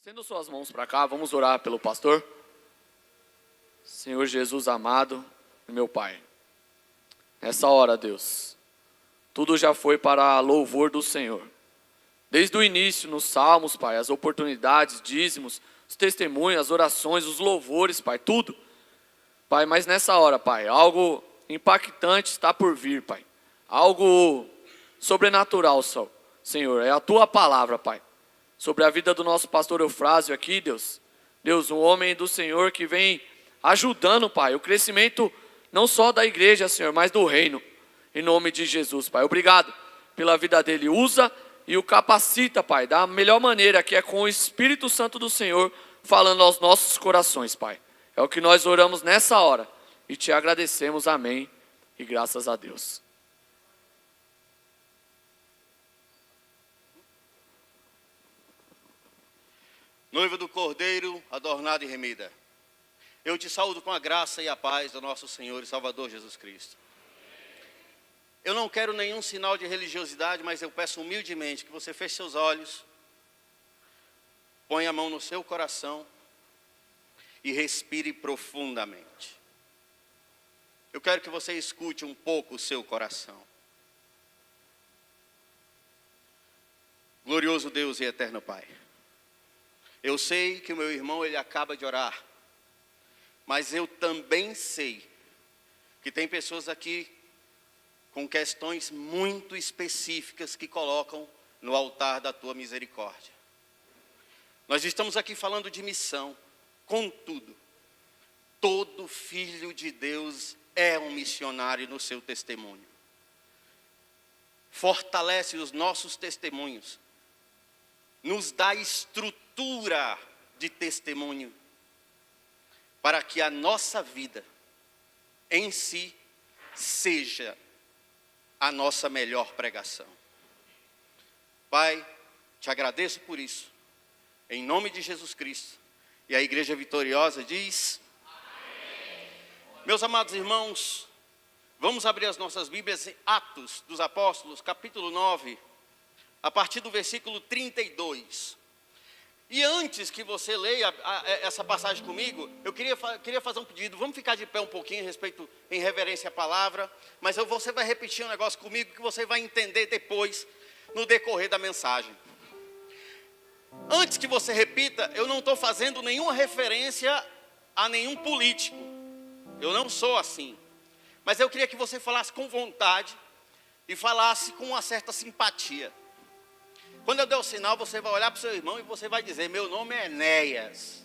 Estenda suas mãos para cá, vamos orar pelo pastor. Senhor Jesus amado, meu Pai, nessa hora, Deus, tudo já foi para louvor do Senhor. Desde o início, nos salmos, Pai, as oportunidades, dízimos, os testemunhos, as orações, os louvores, Pai, tudo. Pai, mas nessa hora, Pai, algo impactante está por vir, Pai. Algo sobrenatural, Senhor, é a Tua palavra, Pai. Sobre a vida do nosso pastor Eufrásio aqui, Deus. Deus, um homem do Senhor que vem ajudando, Pai, o crescimento não só da igreja, Senhor, mas do reino. Em nome de Jesus, Pai. Obrigado pela vida dele. Usa e o capacita, Pai, da melhor maneira, que é com o Espírito Santo do Senhor falando aos nossos corações, Pai. É o que nós oramos nessa hora e te agradecemos. Amém. E graças a Deus. Noiva do Cordeiro, adornada e remida, eu te saúdo com a graça e a paz do nosso Senhor e Salvador Jesus Cristo. Eu não quero nenhum sinal de religiosidade, mas eu peço humildemente que você feche seus olhos, ponha a mão no seu coração e respire profundamente. Eu quero que você escute um pouco o seu coração. Glorioso Deus e eterno Pai, eu sei que o meu irmão, ele acaba de orar, mas eu também sei que tem pessoas aqui com questões muito específicas que colocam no altar da Tua misericórdia. Nós estamos aqui falando de missão, contudo, todo filho de Deus é um missionário no seu testemunho. Fortalece os nossos testemunhos, nos dá estrutura de testemunho, para que a nossa vida em si seja a nossa melhor pregação. Pai, te agradeço por isso, em nome de Jesus Cristo. E a igreja vitoriosa diz: amém. Meus amados irmãos, vamos abrir as nossas Bíblias em Atos dos Apóstolos, capítulo 9, a partir do versículo 32. E antes que você leia essa passagem comigo, eu queria fazer um pedido. Vamos ficar de pé um pouquinho em reverência à palavra. Mas você vai repetir um negócio comigo que você vai entender depois, no decorrer da mensagem. Antes que você repita, eu não estou fazendo nenhuma referência a nenhum político. Eu não sou assim. Mas eu queria que você falasse com vontade e falasse com uma certa simpatia. Quando eu der o sinal, você vai olhar para o seu irmão e você vai dizer: meu nome é Enéas.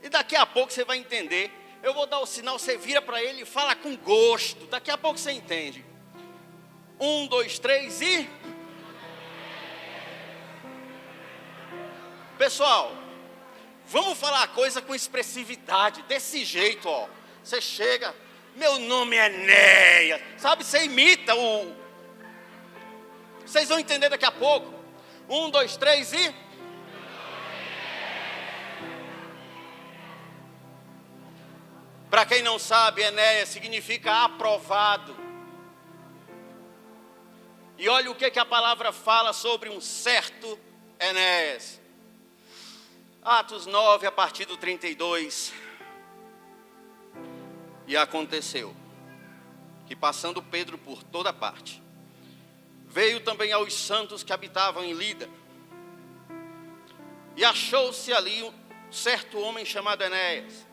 E daqui a pouco você vai entender. Eu vou dar o sinal, você vira para ele e fala com gosto. Daqui a pouco você entende. 1, 2, 3 e... Pessoal, vamos falar a coisa com expressividade, desse jeito, ó. Você chega: meu nome é Enéas. Sabe, você imita o... Vocês vão entender daqui a pouco. 1, 2, 3 e... Para quem não sabe, Enéas significa aprovado. E olha o que a palavra fala sobre um certo Enéas. Atos 9, a partir do 32. E aconteceu que, passando Pedro por toda parte, veio também aos santos que habitavam em Lida. E achou-se ali um certo homem chamado Enéas,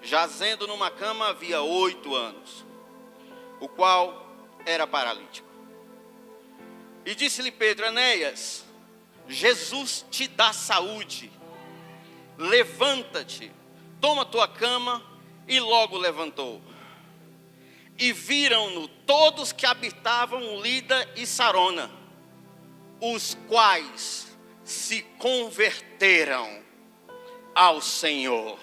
jazendo numa cama havia 8 anos, o qual era paralítico. E disse-lhe Pedro: Enéas, Jesus te dá saúde. Levanta-te, toma tua cama. E logo levantou. E viram-no todos que habitavam Lida e Sarona, os quais se converteram ao Senhor.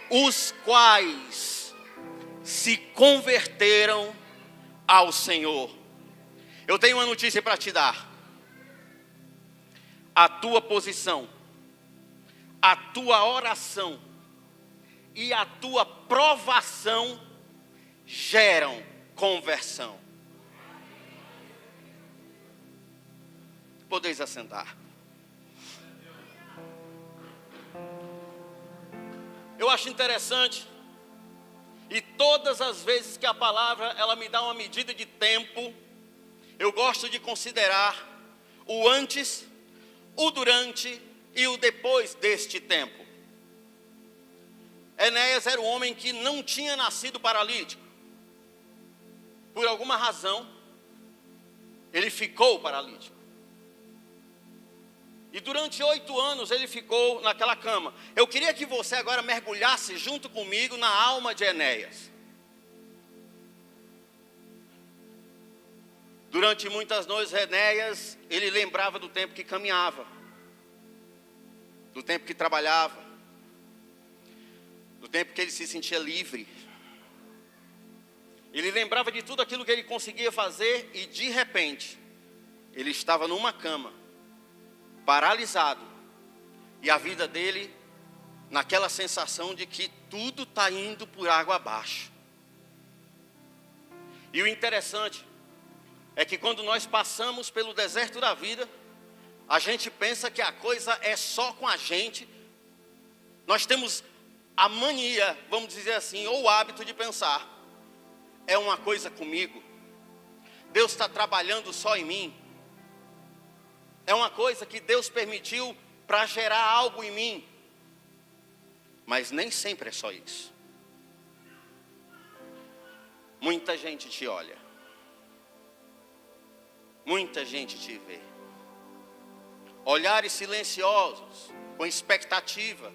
Os quais se converteram ao Senhor. Eu tenho uma notícia para te dar. A tua posição, a tua oração e a tua provação geram conversão. Podeis assentar. Eu acho interessante, e todas as vezes que a palavra ela me dá uma medida de tempo, eu gosto de considerar o antes, o durante e o depois deste tempo. Enéas era um homem que não tinha nascido paralítico. Por alguma razão, ele ficou paralítico. E durante 8 anos ele ficou naquela cama. Eu queria que você agora mergulhasse junto comigo na alma de Enéas. Durante muitas noites, Enéas, ele lembrava do tempo que caminhava, do tempo que trabalhava, do tempo que ele se sentia livre. Ele lembrava de tudo aquilo que ele conseguia fazer e de repente, ele estava numa cama, paralisado, e a vida dele naquela sensação de que tudo está indo por água abaixo. E o interessante é que quando nós passamos pelo deserto da vida, a gente pensa que a coisa é só com a gente. Nós temos a mania, vamos dizer assim, ou o hábito de pensar, é uma coisa comigo, Deus está trabalhando só em mim, é uma coisa que Deus permitiu para gerar algo em mim. Mas nem sempre é só isso. Muita gente te olha, muita gente te vê, olhares silenciosos, com expectativa,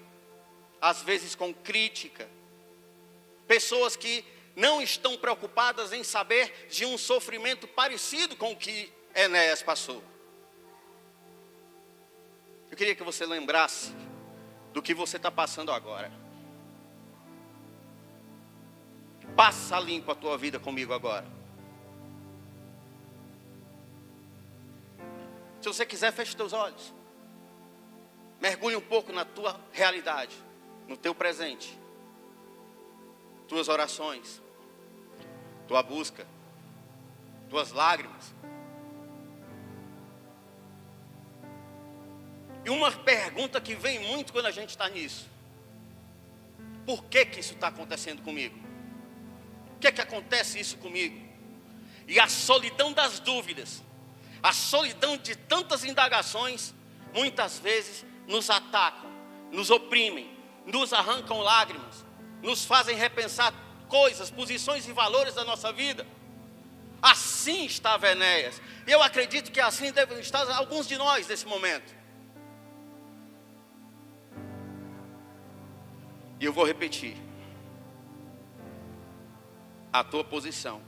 às vezes com crítica, pessoas que não estão preocupadas em saber de um sofrimento parecido com o que Enéas passou. Eu queria que você lembrasse do que você está passando agora. Passa limpo a tua vida comigo agora. Se você quiser, feche teus olhos. Mergulhe um pouco na tua realidade, no teu presente, tuas orações, tua busca, tuas lágrimas. E uma pergunta que vem muito quando a gente está nisso: por que isso está acontecendo comigo? Por que acontece isso comigo? E a solidão das dúvidas, a solidão de tantas indagações, muitas vezes nos atacam, nos oprimem, nos arrancam lágrimas, nos fazem repensar coisas, posições e valores da nossa vida. Assim estava Enéas, e eu acredito que assim devem estar alguns de nós nesse momento. E eu vou repetir: a tua posição,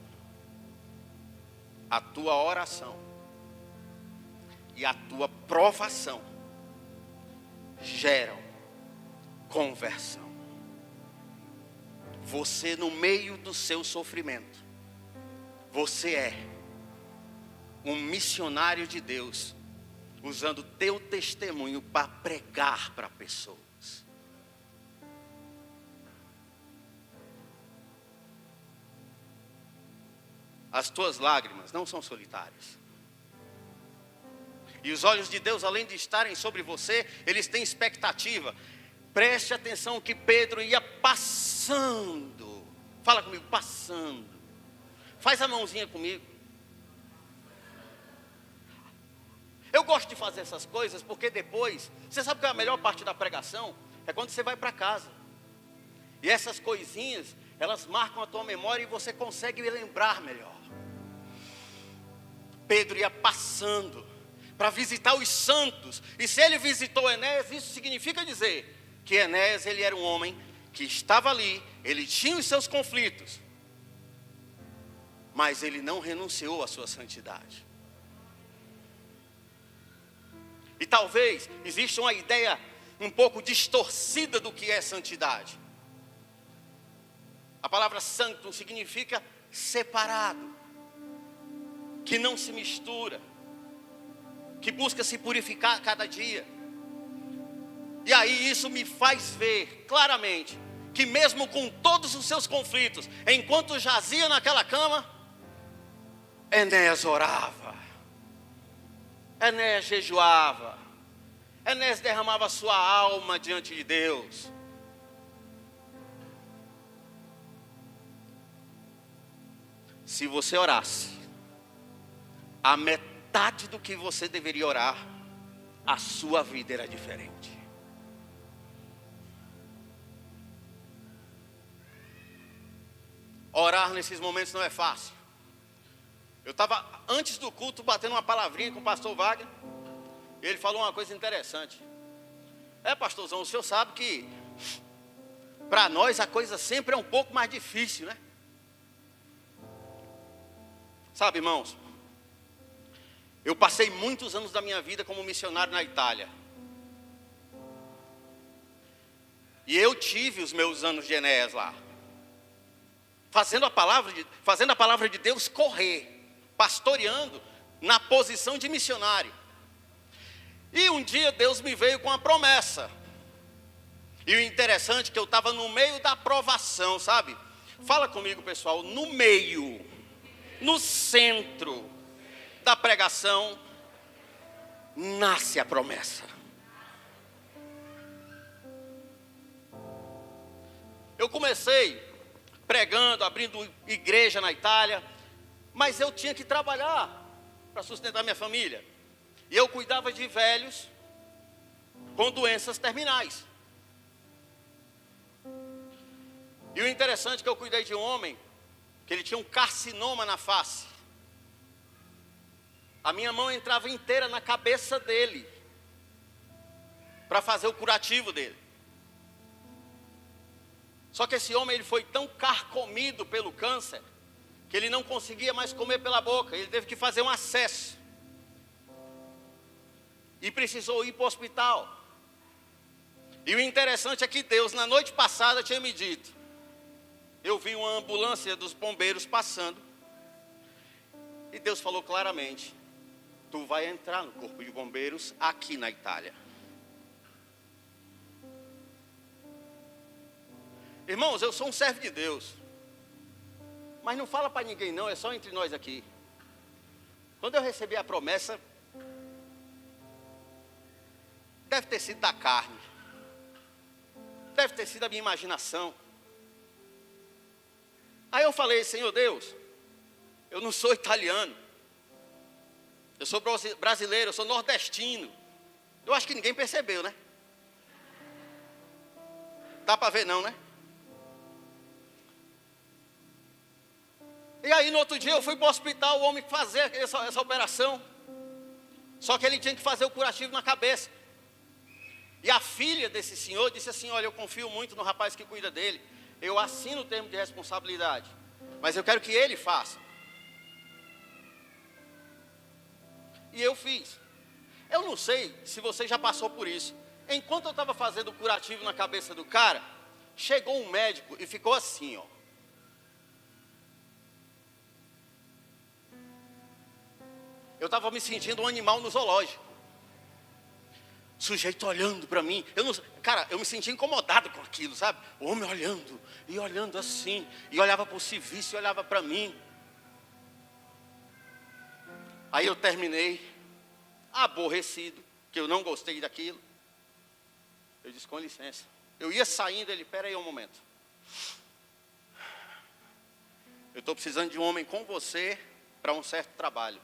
a tua oração e a tua provação geram conversão. Você, no meio do seu sofrimento, você é um missionário de Deus, usando teu testemunho para pregar para pessoas. As tuas lágrimas não são solitárias. E os olhos de Deus, além de estarem sobre você, eles têm expectativa. Preste atenção que Pedro ia passando. Fala comigo, passando. Faz a mãozinha comigo. Eu gosto de fazer essas coisas porque depois, você sabe que a melhor parte da pregação é quando você vai para casa. E essas coisinhas, elas marcam a tua memória e você consegue lembrar melhor. Pedro ia passando para visitar os santos. E se ele visitou Enéas, isso significa dizer que Enéas, ele era um homem que estava ali, ele tinha os seus conflitos, mas ele não renunciou à sua santidade. E talvez exista uma ideia um pouco distorcida do que é santidade. A palavra santo significa separado, que não se mistura, que busca se purificar a cada dia. E aí isso me faz ver claramente que mesmo com todos os seus conflitos, enquanto jazia naquela cama, Enéas orava. Enéas jejuava. Enéas derramava sua alma diante de Deus. Se você orasse a metade do que você deveria orar, a sua vida era diferente. Orar nesses momentos não é fácil. Eu estava antes do culto batendo uma palavrinha com o pastor Wagner. E ele falou uma coisa interessante. Pastorzão, o senhor sabe que para nós a coisa sempre é um pouco mais difícil, né? Sabe, irmãos, eu passei muitos anos da minha vida como missionário na Itália. E eu tive os meus anos de Enéas lá. Fazendo a palavra de Deus correr, pastoreando na posição de missionário. E um dia Deus me veio com uma promessa. E o interessante é que eu estava no meio da aprovação, sabe? Fala comigo, pessoal, no meio, no centro da pregação, nasce a promessa. Eu comecei pregando, abrindo igreja na Itália, mas eu tinha que trabalhar para sustentar minha família. E eu cuidava de velhos com doenças terminais. E o interessante é que eu cuidei de um homem que ele tinha um carcinoma na face. A minha mão entrava inteira na cabeça dele para fazer o curativo dele. Só que esse homem ele foi tão carcomido pelo câncer que ele não conseguia mais comer pela boca. Ele teve que fazer um acesso. E precisou ir para o hospital. E o interessante é que Deus, na noite passada, tinha me dito. Eu vi uma ambulância dos bombeiros passando. E Deus falou claramente: tu vai entrar no corpo de bombeiros aqui na Itália. Irmãos, eu sou um servo de Deus. Mas não fala para ninguém não, é só entre nós aqui. Quando eu recebi a promessa, deve ter sido da carne. Deve ter sido da minha imaginação. Aí eu falei: Senhor Deus, eu não sou italiano. Eu sou brasileiro, eu sou nordestino. Eu acho que ninguém percebeu, né? Dá para ver não, né? E aí no outro dia eu fui para o hospital, o homem fazer essa operação. Só que ele tinha que fazer o curativo na cabeça. E a filha desse senhor disse assim: olha, eu confio muito no rapaz que cuida dele. Eu assino o termo de responsabilidade, mas eu quero que ele faça. E eu fiz. Eu não sei se você já passou por isso. Enquanto eu estava fazendo o curativo na cabeça do cara, chegou um médico e ficou assim, ó. Eu estava me sentindo um animal no zoológico. O sujeito olhando para mim. Eu me senti incomodado com aquilo, sabe? O homem olhando, e olhando assim. E olhava para o serviço e olhava para mim. Aí eu terminei, aborrecido, que eu não gostei daquilo. Eu disse: com licença. Eu ia saindo, ele: pera aí um momento. Eu estou precisando de um homem com você para um certo trabalho.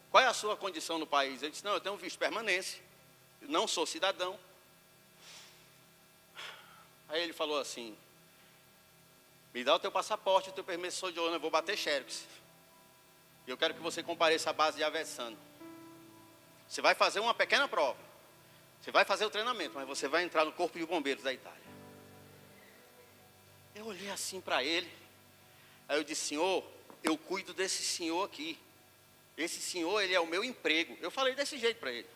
Qual é a sua condição no país? Ele disse: não, eu tenho visto permanência, eu não sou cidadão. Aí ele falou assim: me dá o teu passaporte, o teu permissão de ônibus, eu vou bater xerox. E eu quero que você compareça à base de Avezzano. Você vai fazer uma pequena prova. Você vai fazer o treinamento, mas você vai entrar no corpo de bombeiros da Itália. Eu olhei assim para ele. Aí eu disse: senhor, eu cuido desse senhor aqui. Esse senhor, ele é o meu emprego. Eu falei desse jeito para ele.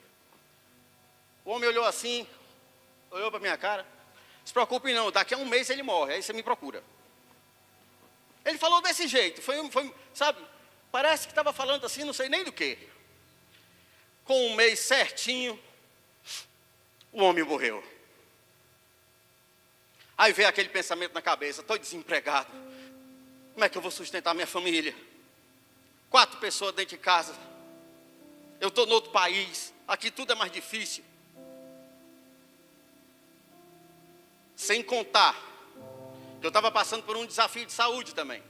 O homem olhou assim, olhou para minha cara. Não se preocupe não, daqui a um mês ele morre, aí você me procura. Ele falou desse jeito, foi sabe, parece que estava falando assim, não sei nem do que. Com um mês certinho, o homem morreu. Aí veio aquele pensamento na cabeça: estou desempregado, como é que eu vou sustentar minha família? 4 pessoas dentro de casa. Eu estou em outro país. Aqui tudo é mais difícil. Sem contar que eu estava passando por um desafio de saúde também.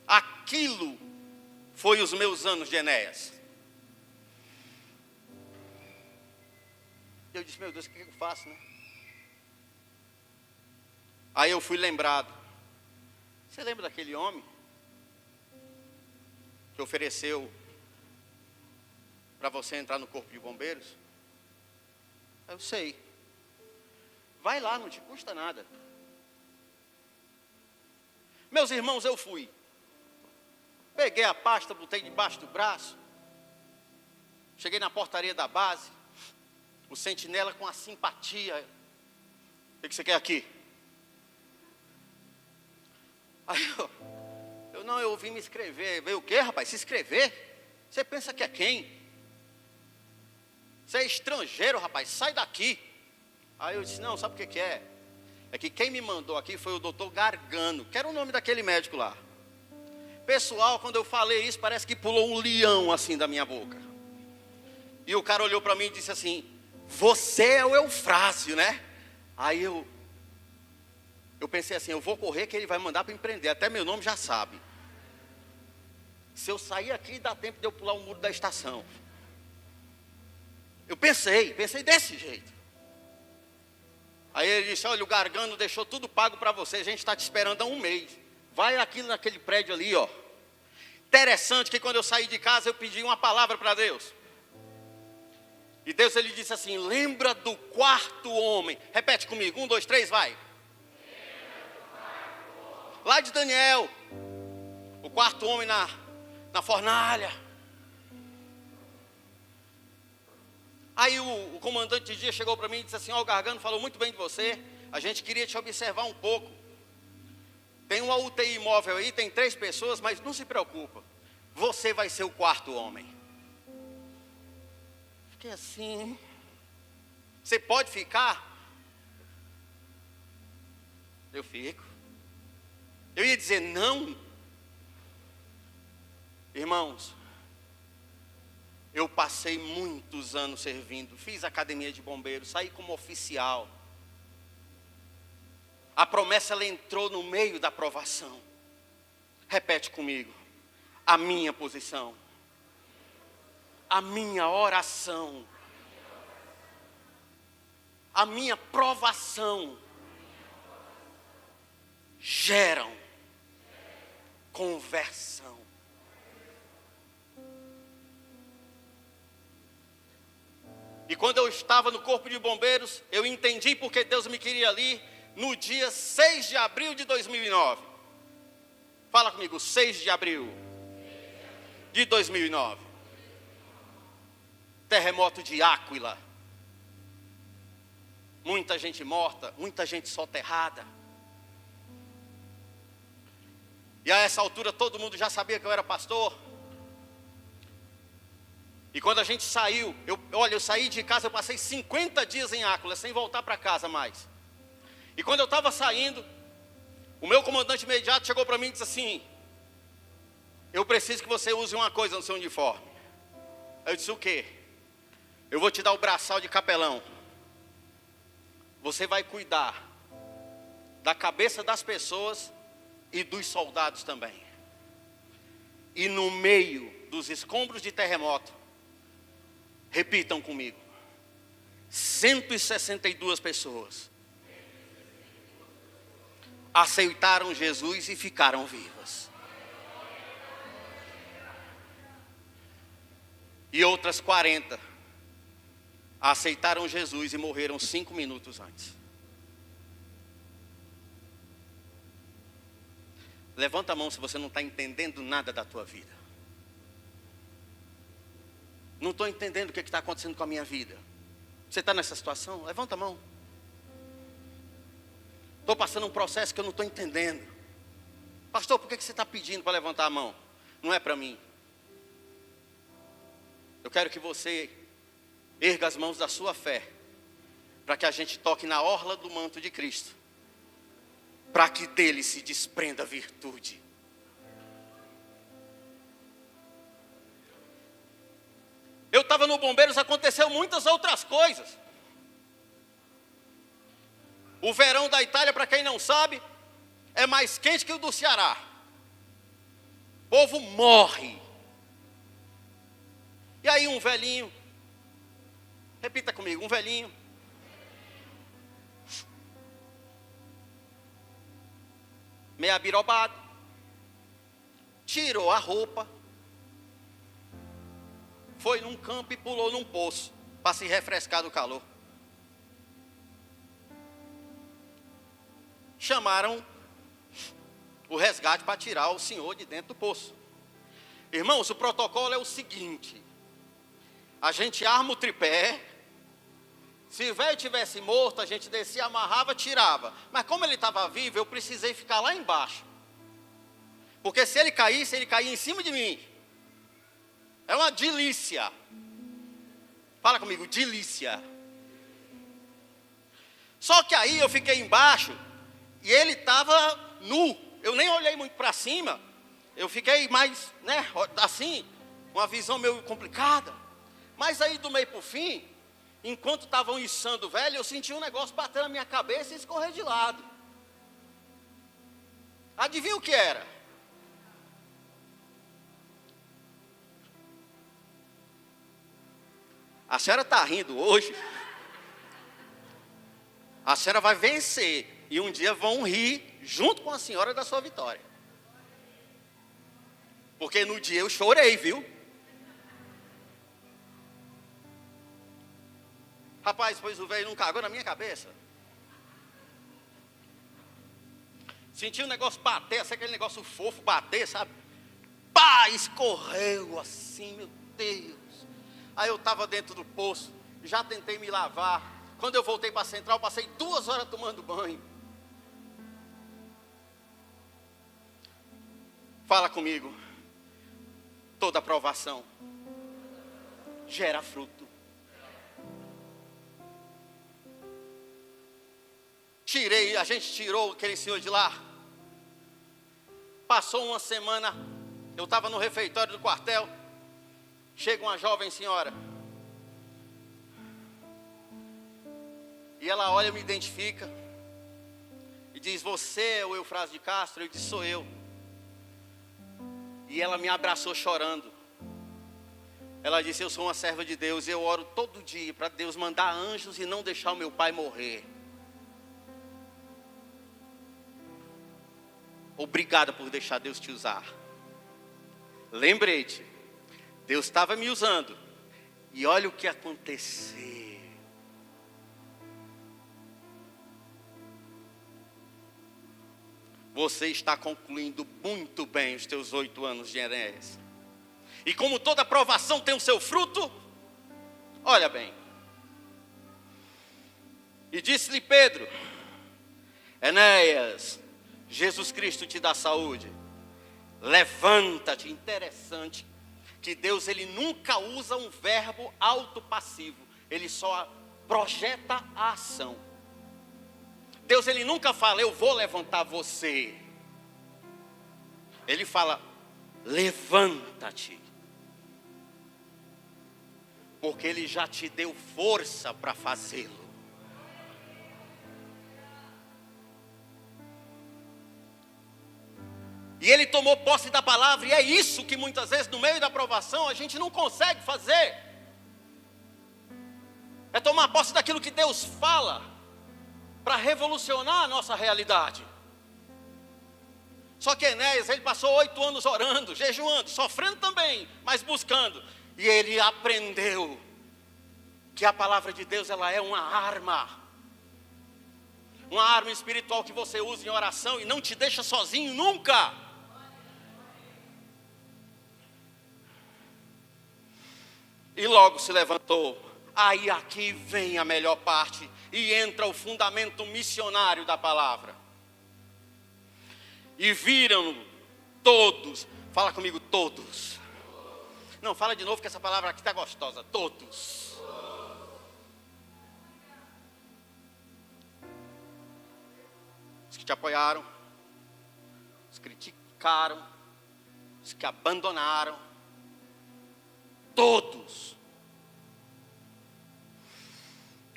Aquilo foi os meus anos de Enéas. Eu disse, meu Deus, o que eu faço, né? Aí eu fui lembrado. Você lembra daquele homem que ofereceu para você entrar no corpo de bombeiros? Eu sei. Vai lá, não te custa nada. Meus irmãos, eu fui. Peguei a pasta, botei debaixo do braço. Cheguei na portaria da base. O sentinela com a simpatia. O que você quer aqui? Aí eu vim me inscrever. Veio o quê, rapaz? Se inscrever? Você pensa que é quem? Você é estrangeiro, rapaz, sai daqui. Aí eu disse, não, sabe o que é? É que quem me mandou aqui foi o doutor Gargano, que era o nome daquele médico lá. Pessoal, quando eu falei isso, parece que pulou um leão assim da minha boca. E o cara olhou para mim e disse assim, você é o Eufrásio, né? Aí eu pensei assim, eu vou correr que ele vai mandar para empreender, até meu nome já sabe. Se eu sair aqui, dá tempo de eu pular o muro da estação. Eu pensei desse jeito. Aí ele disse, olha, o Gargano deixou tudo pago para você, a gente está te esperando há um mês. Vai aqui naquele prédio ali, ó. Interessante que quando eu saí de casa, eu pedi uma palavra para Deus. E Deus, ele disse assim, lembra do quarto homem. Repete comigo, 1, 2, 3, vai. Lá de Daniel, o quarto homem na fornalha. Aí o comandante de dia chegou para mim e disse assim, ó, o Gargano falou muito bem de você, a gente queria te observar um pouco. Tem uma UTI móvel aí, tem 3 pessoas, mas não se preocupa, você vai ser o quarto homem. Fiquei assim, você pode ficar? Eu fico. Eu ia dizer não. Irmãos, eu passei muitos anos servindo, fiz academia de bombeiros, saí como oficial. A promessa, ela entrou no meio da provação. Repete comigo, a minha posição, a minha oração, a minha provação geram conversão. E quando eu estava no corpo de bombeiros, eu entendi porque Deus me queria ali no dia 6 de abril de 2009. Fala comigo, 6 de abril de 2009. Terremoto de Áquila. Muita gente morta, muita gente soterrada. E a essa altura todo mundo já sabia que eu era pastor. E quando a gente saiu, eu saí de casa, eu passei 50 dias em Áquila, sem voltar para casa mais. E quando eu estava saindo, o meu comandante imediato chegou para mim e disse assim, eu preciso que você use uma coisa no seu uniforme. Eu disse, o quê? Eu vou te dar o braçal de capelão. Você vai cuidar da cabeça das pessoas e dos soldados também. E no meio dos escombros de terremoto, repitam comigo, 162 pessoas aceitaram Jesus e ficaram vivas. E outras 40 aceitaram Jesus e morreram 5 minutos antes. Levanta a mão se você não está entendendo nada da tua vida. Não estou entendendo o que está acontecendo com a minha vida. Você está nessa situação? Levanta a mão. Estou passando um processo que eu não estou entendendo. Pastor, por que você está pedindo para levantar a mão? Não é para mim. Eu quero que você erga as mãos da sua fé, para que a gente toque na orla do manto de Cristo, para que dele se desprenda a virtude. Eu Eu estava no Bombeiros, aconteceu muitas outras coisas. O verão da Itália, para quem não sabe, é mais quente que o do Ceará. O povo morre. E aí um velhinho, repita comigo, um velhinho, meio abirobado, tirou a roupa, foi num campo e pulou num poço, para se refrescar do calor. Chamaram o resgate para tirar o senhor de dentro do poço. Irmãos, o protocolo é o seguinte: a gente arma o tripé, se o velho tivesse morto, a gente descia, amarrava, tirava. Mas como ele estava vivo, eu precisei ficar lá embaixo. Porque se ele caísse, ele caía em cima de mim. É uma delícia. Fala comigo, delícia. Só que aí eu fiquei embaixo e ele estava nu. Eu nem olhei muito para cima. Eu fiquei mais, assim, uma visão meio complicada. Mas aí do meio para o fim, enquanto estavam içando o velho, eu senti um negócio bater na minha cabeça e escorrer de lado. Adivinha o que era? A senhora está rindo hoje. A senhora vai vencer. E um dia vão rir junto com a senhora da sua vitória. Porque no dia eu chorei, viu? Rapaz, pois o velho não cagou na minha cabeça. Senti um negócio bater, assim, aquele negócio fofo bater, sabe? Pá, escorreu assim, meu Deus. Aí eu estava dentro do poço, já tentei me lavar. Quando eu voltei para a central, passei 2 horas tomando banho. Fala comigo. Toda aprovação gera fruto. A gente tirou aquele senhor de lá. Passou uma semana, eu estava no refeitório do quartel. Chega uma jovem senhora. E ela olha, me identifica. E diz, você é o Eufrásio de Castro? Eu disse, sou eu. E ela me abraçou chorando. Ela disse, eu sou uma serva de Deus. Eu oro todo dia para Deus mandar anjos e não deixar o meu pai morrer. Obrigada por deixar Deus te usar. Lembrete, Deus estava me usando. E olha o que aconteceu. Você está concluindo muito bem os teus 8 anos de Enéas. E como toda aprovação tem o seu fruto, olha bem. E disse-lhe Pedro, Enéas, Jesus Cristo te dá saúde. Levanta-te. Interessante que Deus ele nunca usa um verbo autopassivo. Ele só projeta a ação. Deus ele nunca fala, eu vou levantar você. Ele fala, levanta-te. Porque ele já te deu força para fazê-lo. E ele tomou posse da palavra, e é isso que muitas vezes no meio da aprovação a gente não consegue fazer. É tomar posse daquilo que Deus fala, para revolucionar a nossa realidade. Só que Enéas, ele passou 8 anos orando, jejuando, sofrendo também, mas buscando. E ele aprendeu que a palavra de Deus ela é uma arma espiritual que você usa em oração e não te deixa sozinho nunca. E logo se levantou. Aí aqui vem a melhor parte e entra o fundamento missionário da palavra. E viram todos, fala comigo, todos. Não, fala de novo que essa palavra aqui está gostosa, todos. Os que te apoiaram, os que criticaram, os que abandonaram, todos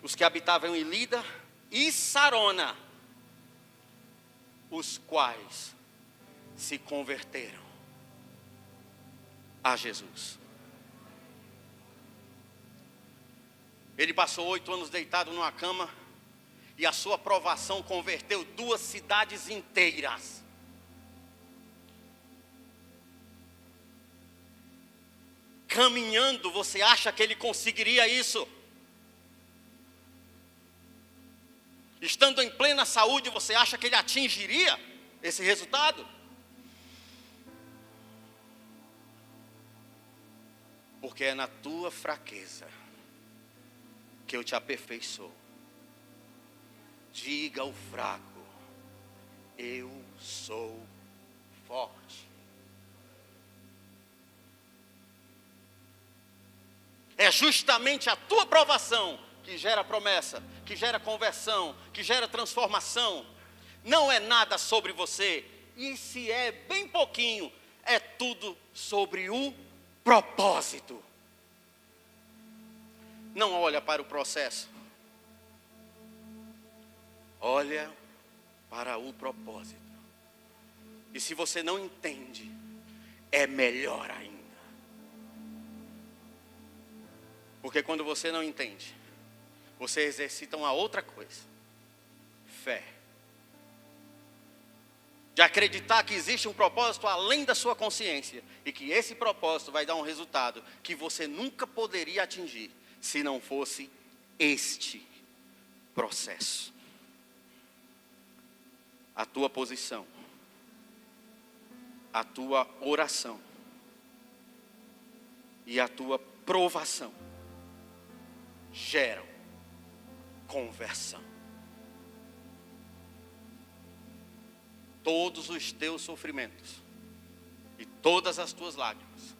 os que habitavam em Lida e Sarona, os quais se converteram a Jesus. Ele passou 8 anos deitado numa cama e a sua provação converteu 2 cidades inteiras. Caminhando, você acha que ele conseguiria isso? Estando em plena saúde, você acha que ele atingiria esse resultado? Porque é na tua fraqueza que eu te aperfeiçoo. Diga ao fraco: eu sou forte. É justamente a tua provação que gera promessa, que gera conversão, que gera transformação. Não é nada sobre você. E se é bem pouquinho, é tudo sobre o propósito. Não olha para o processo. Olha para o propósito. E se você não entende, é melhor ainda. Porque quando você não entende, você exercita uma outra coisa: fé. De acreditar que existe um propósito além da sua consciência e que esse propósito vai dar um resultado que você nunca poderia atingir se não fosse este processo. A tua posição, a tua oração e a tua provação geram conversão. Todos os teus sofrimentos e todas as tuas lágrimas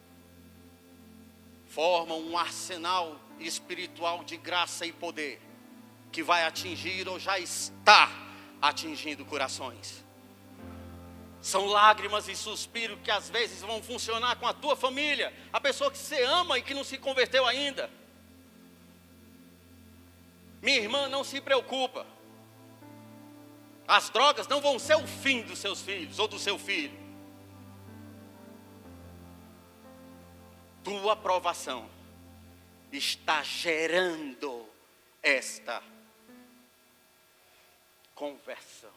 formam um arsenal espiritual de graça e poder que vai atingir ou já está atingindo corações. São lágrimas e suspiros que às vezes vão funcionar com a tua família, a pessoa que você ama e que não se converteu ainda. Minha irmã, não se preocupa. As drogas não vão ser o fim dos seus filhos ou do seu filho. Tua aprovação está gerando esta conversão.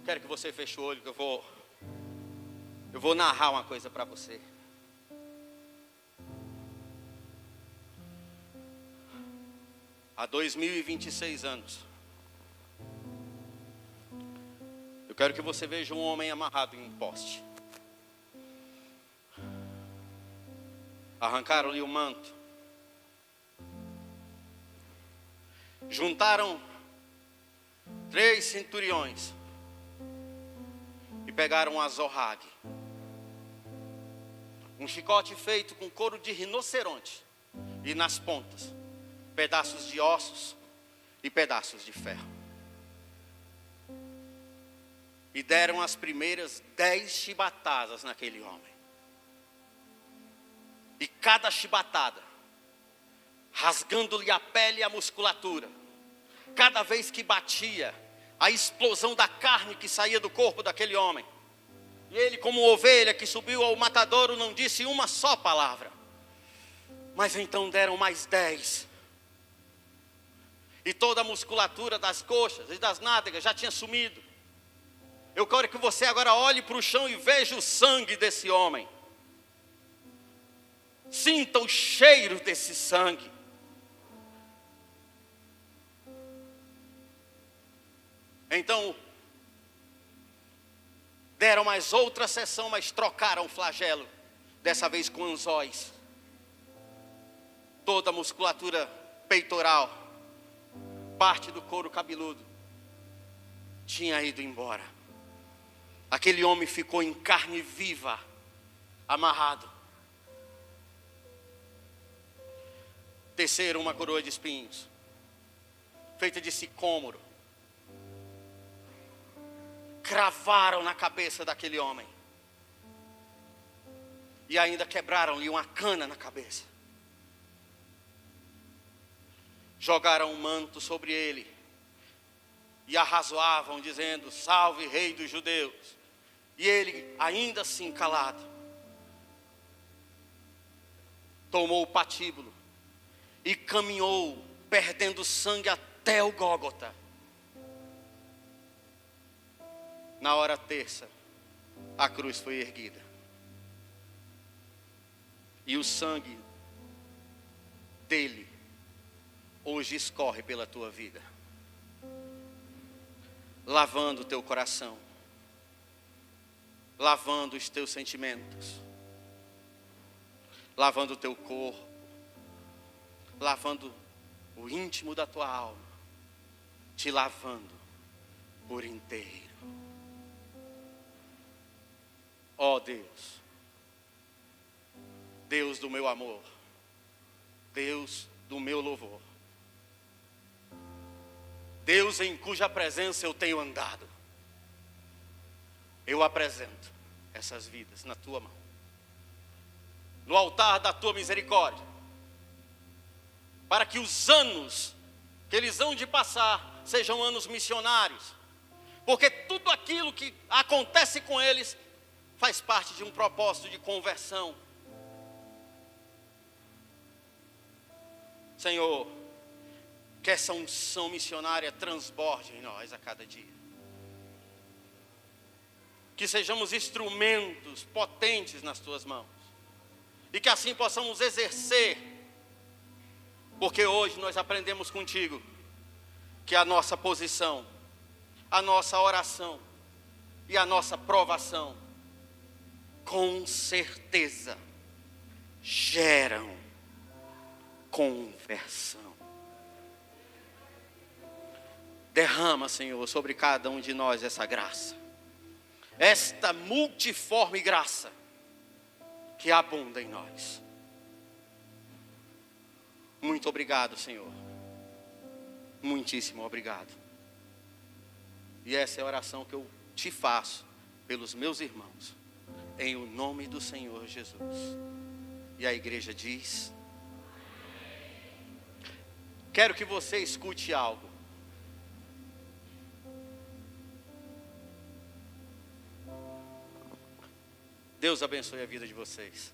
Quero que você feche o olho, que eu vou narrar uma coisa para você. Há 2026 anos, eu quero que você veja um homem amarrado em um poste. Arrancaram-lhe o manto. Juntaram 3 centuriões e pegaram um azorrague, um chicote feito com couro de rinoceronte, e nas pontas pedaços de ossos e pedaços de ferro. E deram as primeiras 10 chibatadas naquele homem. E cada chibatada, rasgando-lhe a pele e a musculatura, cada vez que batia, a explosão da carne que saía do corpo daquele homem. E ele, como ovelha que subiu ao matadouro, não disse uma só palavra. Mas então deram mais 10. E toda a musculatura das coxas e das nádegas já tinha sumido. Eu quero que você agora olhe para o chão e veja o sangue desse homem. Sinta o cheiro desse sangue. Então, deram mais outra sessão, mas trocaram o flagelo. Dessa vez com anzóis. Toda a musculatura peitoral, parte do couro cabeludo, tinha ido embora. Aquele homem ficou em carne viva, amarrado. Teceram uma coroa de espinhos, feita de sicômoro. Cravaram na cabeça daquele homem. E ainda quebraram-lhe uma cana na cabeça. Jogaram um manto sobre ele e arrazoavam, dizendo: salve, rei dos judeus. E ele, ainda assim calado, tomou o patíbulo e caminhou, perdendo sangue até o Gólgota. Na hora terça, a cruz foi erguida. E o sangue dele hoje escorre pela tua vida, lavando o teu coração, lavando os teus sentimentos, lavando o teu corpo, lavando o íntimo da tua alma, te lavando por inteiro. Ó Deus, Deus do meu amor, Deus do meu louvor, Deus em cuja presença eu tenho andado, eu apresento essas vidas na tua mão, no altar da tua misericórdia, para que os anos que eles hão de passar sejam anos missionários, porque tudo aquilo que acontece com eles faz parte de um propósito de conversão. Senhor, que essa unção missionária transborde em nós a cada dia. Que sejamos instrumentos potentes nas tuas mãos. E que assim possamos exercer. Porque hoje nós aprendemos contigo que a nossa posição, a nossa oração e a nossa provação, com certeza, geram conversão. Derrama, Senhor, sobre cada um de nós essa graça, esta multiforme graça que abunda em nós. Muito obrigado, Senhor. Muitíssimo obrigado. E essa é a oração que eu te faço pelos meus irmãos, em o nome do Senhor Jesus. E a igreja diz: quero que você escute algo. Deus abençoe a vida de vocês.